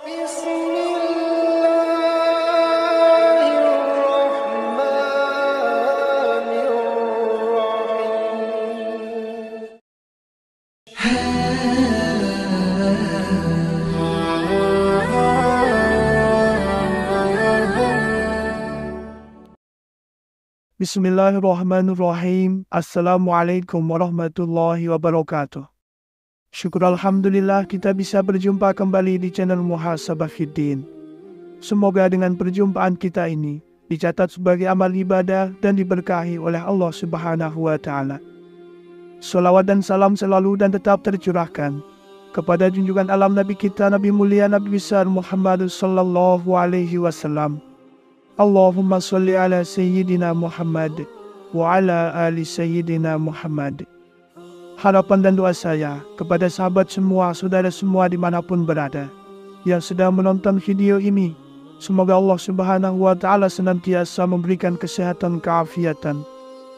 Bismillahirrahmanirrahim. Bismillahirrahmanirrahim. Assalamualaikum warahmatullahi wabarakatuh. Syukur Alhamdulillah kita bisa berjumpa kembali di channel Muhasabah Fiddin. Semoga dengan perjumpaan kita ini dicatat sebagai amal ibadah dan diberkahi oleh Allah Subhanahu wa Ta'ala. Salawat dan salam selalu dan tetap tercurahkan kepada junjungan alam Nabi kita, Nabi mulia, Nabi besar Muhammad sallallahu alaihi wasallam. Allahumma salli ala Sayyidina Muhammad wa ala ali Sayyidina Muhammad. Harapan dan doa saya kepada sahabat semua, saudara semua dimanapun berada yang sedang menonton video ini, semoga Allah Subhanahu wa Ta'ala senantiasa memberikan kesehatan, keafiatan,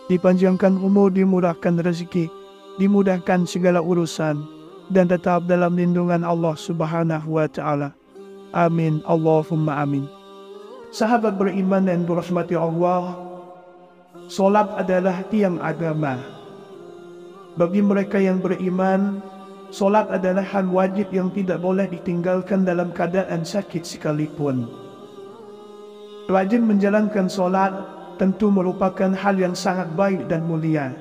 dipanjangkan umur, dimurahkan rezeki, dimudahkan segala urusan, dan tetap dalam lindungan Allah Subhanahu wa Ta'ala. Amin, Allahumma amin. Sahabat beriman dan dirahmati Allah, solat adalah tiang agama. Bagi mereka yang beriman, solat adalah hal wajib yang tidak boleh ditinggalkan dalam keadaan sakit sekalipun. Rajin menjalankan solat tentu merupakan hal yang sangat baik dan mulia.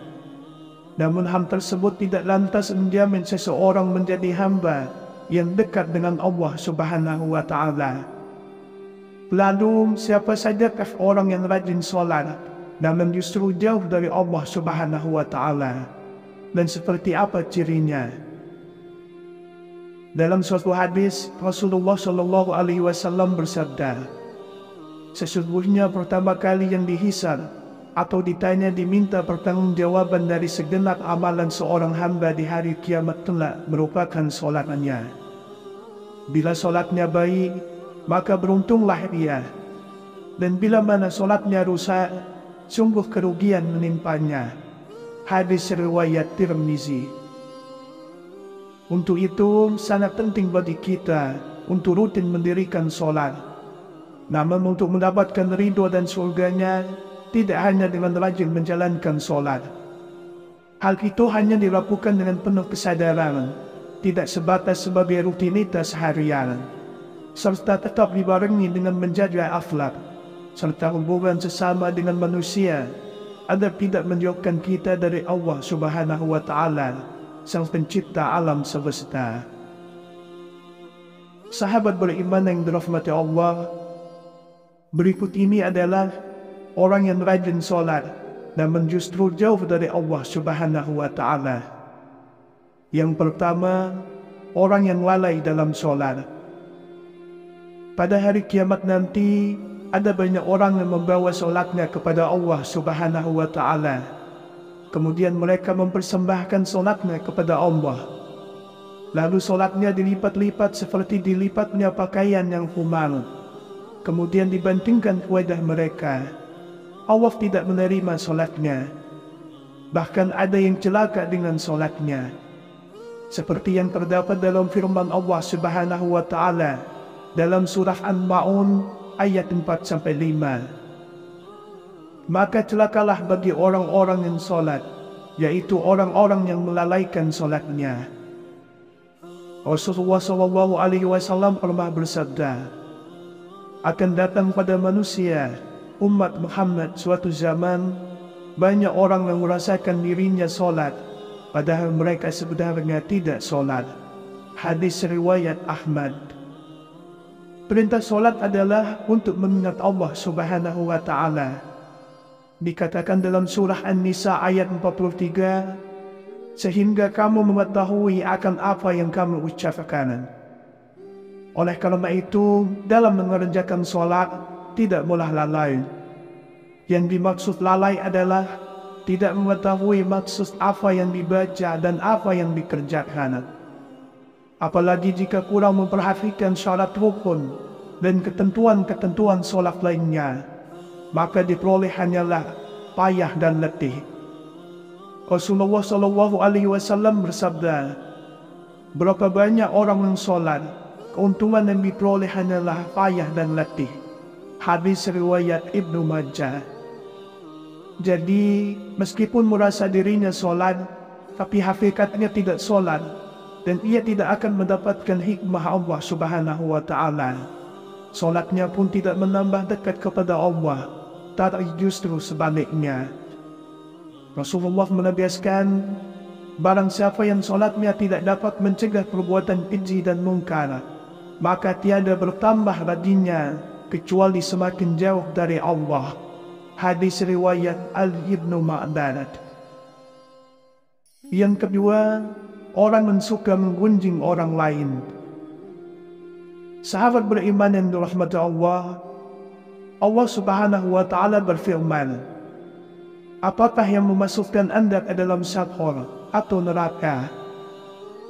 Namun hal tersebut tidak lantas menjamin seseorang menjadi hamba yang dekat dengan Allah Subhanahu wa Ta'ala. Lalu siapa sajakah orang yang rajin solat namun justru jauh dari Allah Subhanahu wa Ta'ala, dan seperti apa cirinya? Dalam suatu hadis Rasulullah Shallallahu alaihi wasallam bersabda, sesungguhnya pertama kali yang dihisab atau ditanya diminta pertanggungjawaban dari segenap amalan seorang hamba di hari kiamat kelak merupakan solatnya. Bila solatnya baik, maka beruntunglah ia, dan bila mana solatnya rusak, sungguh kerugian menimpanya. Hadis riwayat Tirmizi. Untuk itu sangat penting bagi kita untuk rutin mendirikan solat. Namun untuk mendapatkan ridho dan surganya, tidak hanya dengan rajin menjalankan solat. Hal itu hanya dilakukan dengan penuh kesadaran, tidak sebatas sebagai rutinitas harian, serta tetap dibarengi dengan menjaga akhlak serta hubungan sesama dengan manusia, agar tidak menjauhkan kita dari Allah Subhanahu wa Ta'ala, Sang Pencipta alam semesta. Sahabat beriman yang dirahmati Allah, berikut ini adalah orang yang rajin solat namun justru jauh dari Allah Subhanahu wa Ta'ala. Yang pertama, orang yang lalai dalam solat. Pada hari kiamat nanti, ada banyak orang yang membawa solatnya kepada Allah Subhanahu wa Ta'ala. Kemudian mereka mempersembahkan solatnya kepada Allah. Lalu solatnya dilipat-lipat seperti dilipatnya pakaian yang humang. Kemudian dibantingkan ke wajah mereka. Allah tidak menerima solatnya. Bahkan ada yang celaka dengan solatnya, seperti yang terdapat dalam firman Allah Subhanahu wa Ta'ala dalam surah An-Ma'un ayat 4-5. Maka celakalah bagi orang-orang yang solat, yaitu orang-orang yang melalaikan solatnya. Rasulullah Shallallahu alaihi wasallam pernah bersabda, akan datang pada manusia umat Muhammad suatu zaman banyak orang yang merasakan dirinya solat, padahal mereka sebenarnya tidak solat. Hadis riwayat Ahmad. Perintah solat adalah untuk mengingat Allah Subhanahu wa Ta'ala. Dikatakan dalam surah An-Nisa ayat 43, sehingga kamu mengetahui akan apa yang kamu ucapkan. Oleh karena itu, dalam mengerjakan solat tidak boleh lalai. Yang dimaksud lalai adalah tidak mengetahui maksud apa yang dibaca dan apa yang dikerjakan. Apalagi jika kurang memperhatikan syarat rukun dan ketentuan-ketentuan solat lainnya, maka diperoleh hanyalah payah dan letih. Rasulullah Shallallahu alaihi wasallam bersabda, berapa banyak orang yang solat, keuntungan yang diperoleh hanyalah payah dan letih. Hadis riwayat Ibnu Majah. Jadi, meskipun merasa dirinya solat, tapi hakikatnya tidak solat, dan ia tidak akan mendapatkan hikmah Allah Subhanahu wa Ta'ala. Solatnya pun tidak menambah dekat kepada Allah, tapi justru sebaliknya. Rasulullah menegaskan, barang siapa yang solatnya tidak dapat mencegah perbuatan keji dan mungkar, maka tiada bertambah baginya kecuali semakin jauh dari Allah. Hadis riwayat Al-Ibnu Ma'badat. Yang kedua, orang yang suka menggunjing orang lain. Sahabat beriman yang dirahmati Allah, Allah Subhanahu wa Ta'ala berfirman, apakah yang memasukkan anda ke dalam syahor atau neraka?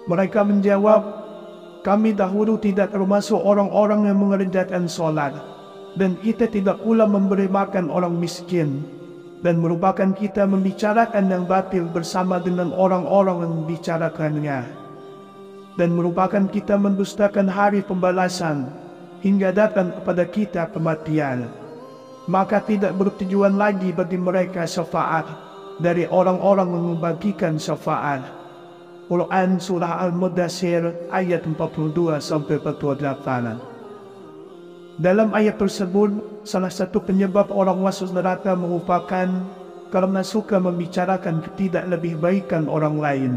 Mereka menjawab, kami dahulu tidak termasuk orang-orang yang mengerjakan solat, dan kita tidak pula memberi makan orang miskin, dan merupakan kita membicarakan yang batil bersama dengan orang-orang yang membicarakannya, dan merupakan kita mendustakan hari pembalasan hingga datang kepada kita kematian. Maka tidak bertujuan lagi bagi mereka syafaat dari orang-orang yang membagikan syafaat. Quran Surah Al-Mudaththir ayat 42-48. Dalam ayat tersebut, salah satu penyebab orang masuk neraka merupakan karena suka membicarakan ketidaklebihbaikan orang lain.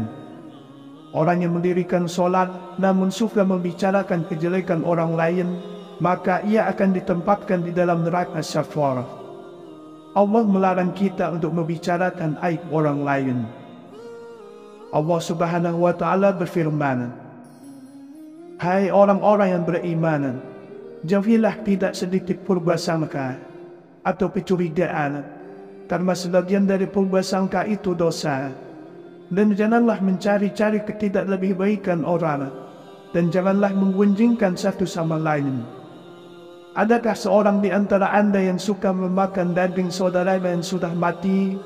Orang yang mendirikan solat namun suka membicarakan kejelekan orang lain, maka ia akan ditempatkan di dalam neraka syafar. Allah melarang kita untuk membicarakan aib orang lain. Allah Subhanahu wa Ta'ala berfirman, hai orang-orang yang beriman, jauhilah tidak sedikit purbasangka atau kecurigaan, karena sebagian dari purbasangka itu dosa. Dan janganlah mencari-cari ketidaklebihbaikan orang, dan janganlah menggunjingkan satu sama lain. Adakah seorang di antara anda yang suka memakan daging saudara yang sudah mati?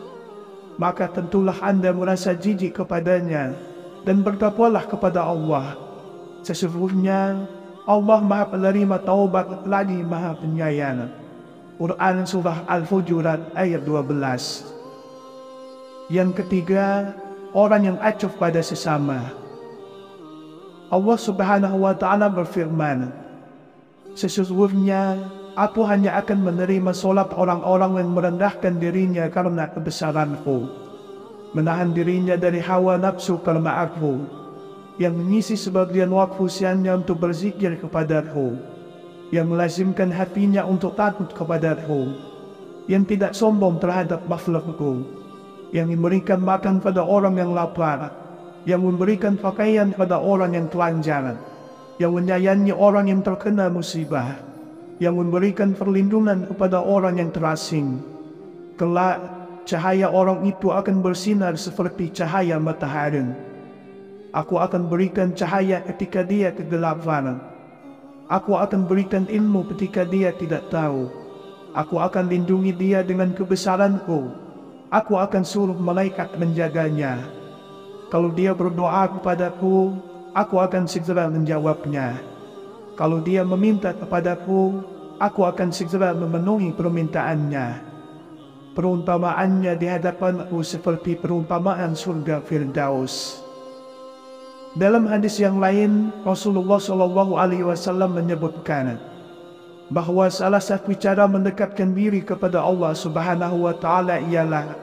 Maka tentulah anda merasa jijik kepadanya, dan bertakwalah kepada Allah. Sesungguhnya Allah Maha Penerima Taubat lagi Maha Penyayang. Quran Surah Al-Hujurat ayat 12. Yang ketiga, orang yang acuh pada sesama. Allah Subhanahu wa Ta'ala berfirman, sesungguhnya aku hanya akan menerima solat orang-orang yang merendahkan dirinya karena kebesaranku, menahan dirinya dari hawa nafsu karena aku, yang mengisi sebagian waktu siangnya untuk berzikir kepadaku, yang melazimkan hatinya untuk takut kepadaku, yang tidak sombong terhadap makhlukku, yang memberikan makan pada orang yang lapar, yang memberikan pakaian pada orang yang telanjang, yang menyayangi orang yang terkena musibah, yang memberikan perlindungan kepada orang yang terasing. Kelak, cahaya orang itu akan bersinar seperti cahaya matahari. Aku akan berikan cahaya ketika dia kegelapan. Aku akan berikan ilmu ketika dia tidak tahu. Aku akan lindungi dia dengan kebesaranku. Aku akan suruh malaikat menjaganya. Kalau dia berdoa kepadaku, aku akan segera menjawabnya. Kalau dia meminta kepadaku, aku akan segera memenuhi permintaannya. Perumpamaannya di hadapanku seperti perumpamaan surga Firdaus. Dalam hadis yang lain, Rasulullah SAW menyebutkan bahwa salah satu cara mendekatkan diri kepada Allah Subhanahu wa Ta'ala ialah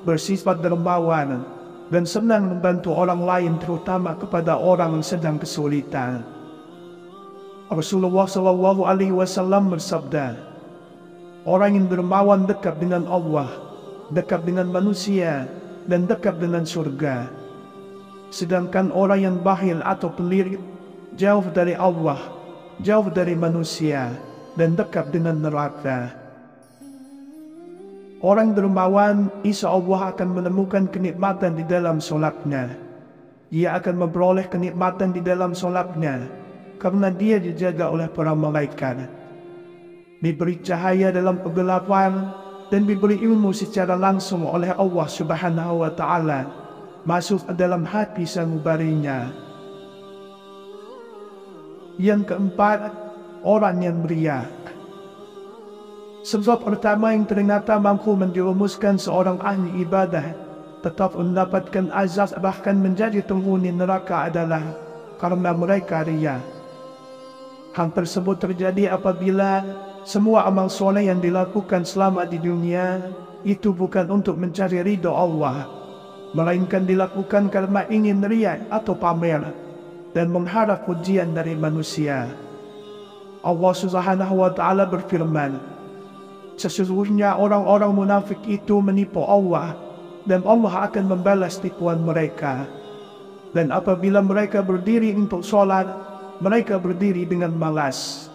bersifat dermawan dan senang membantu orang lain, terutama kepada orang yang sedang kesulitan. Rasulullah SAW bersabda, orang yang dermawan dekat dengan Allah, dekat dengan manusia, dan dekat dengan surga. Sedangkan orang yang bakhil atau pelit, jauh dari Allah, jauh dari manusia, dan dekat dengan neraka. Orang dermawan, insya Allah akan menemukan kenikmatan di dalam solatnya. Ia akan memperoleh kenikmatan di dalam solatnya, karena dia dijaga oleh para malaikat, diberi cahaya dalam kegelapan, dan diberi ilmu secara langsung oleh Allah Subhanahu wa Ta'ala, masuk ke dalam hati sanubarinya. Yang keempat, orang yang beriak. Sebab pertama yang ternyata mampu menjerumuskan seorang ahli ibadah tetap mendapatkan azab bahkan menjadi penghuni neraka adalah karena mereka riya. Hal tersebut terjadi apabila semua amal soleh yang dilakukan selama di dunia itu bukan untuk mencari ridha Allah, melainkan dilakukan karena ingin riya atau pamer dan mengharap pujian dari manusia. Allah Subhanahu wa Ta'ala berfirman, sesungguhnya orang-orang munafik itu menipu Allah dan Allah akan membalas tipuan mereka. Dan apabila mereka berdiri untuk sholat, mereka berdiri dengan malas.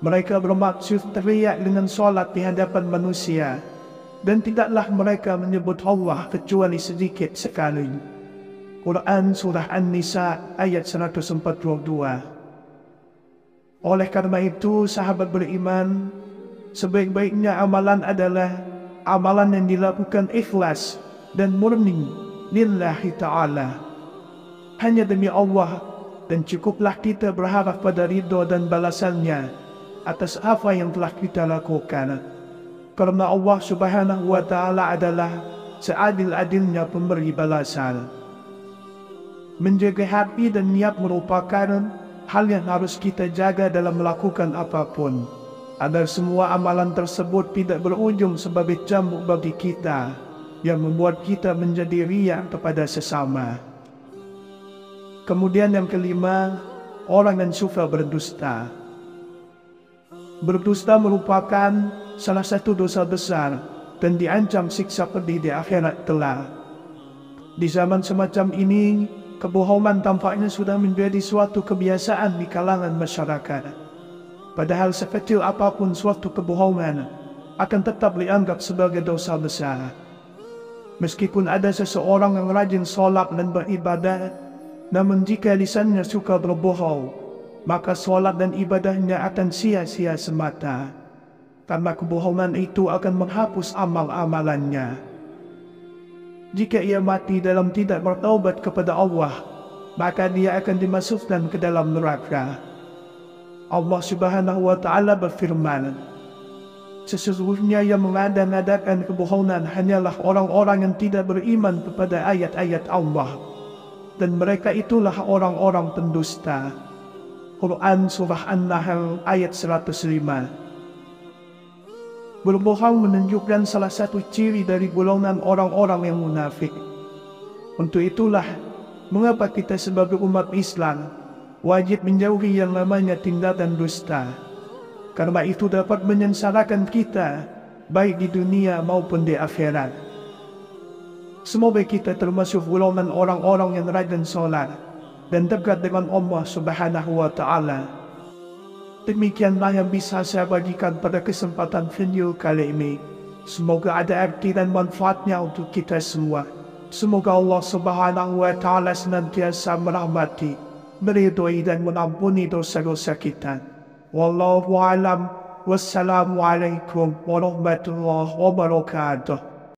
Mereka bermaksud teriak dengan sholat di hadapan manusia, dan tidaklah mereka menyebut Allah kecuali sedikit sekali. Quran Surah An-Nisa ayat 142. Oleh karena itu, sahabat beriman, sebaik-baiknya amalan adalah amalan yang dilakukan ikhlas dan murni lillahi ta'ala, hanya demi Allah, dan cukuplah kita berharap pada ridha dan balasannya atas apa yang telah kita lakukan, karena Allah Subhanahu wa Ta'ala adalah seadil-adilnya pemberi balasan. Menjaga hati dan niat merupakan hal yang harus kita jaga dalam melakukan apapun, agar semua amalan tersebut tidak berujung sebagai cambuk bagi kita yang membuat kita menjadi riya kepada sesama. Kemudian yang kelima, orang yang suka berdusta. Berdusta merupakan salah satu dosa besar dan diancam siksa pedih di akhirat kelak. Di zaman semacam ini, kebohongan tampaknya sudah menjadi suatu kebiasaan di kalangan masyarakat. Padahal sekecil apapun suatu kebohongan akan tetap dianggap sebagai dosa besar. Meskipun ada seseorang yang rajin sholat dan beribadah, namun jika lisannya suka berbohong, maka sholat dan ibadahnya akan sia-sia semata, karena kebohongan itu akan menghapus amal-amalannya. Jika ia mati dalam tidak bertaubat kepada Allah, maka dia akan dimasukkan ke dalam neraka. Allah Subhanahu wa Ta'ala berfirman, sesungguhnya yang mengada-ngadakan kebohongan hanyalah orang-orang yang tidak beriman kepada ayat-ayat Allah, dan mereka itulah orang-orang pendusta. Quran Surah An-Nahl ayat 105. Berbohong menunjukkan salah satu ciri dari golongan orang-orang yang munafik. Untuk itulah mengapa kita sebagai umat Islam wajib menjauhi yang namanya tindakan dusta, karena itu dapat menyengsarakan kita baik di dunia maupun di akhirat. Semoga kita termasuk golongan orang-orang yang rajin sholat dan dekat dengan Allah Subhanahu wa Ta'ala. Demikianlah yang bisa saya bagikan pada kesempatan video kali ini. Semoga ada arti dan manfaatnya untuk kita semua. Semoga Allah Subhanahu wa Ta'ala senantiasa merahmati, meridhai dan mengampuni dosa-dosa kita. Wallahu a'lam. Wassalamualaikum warahmatullahi wabarakatuh.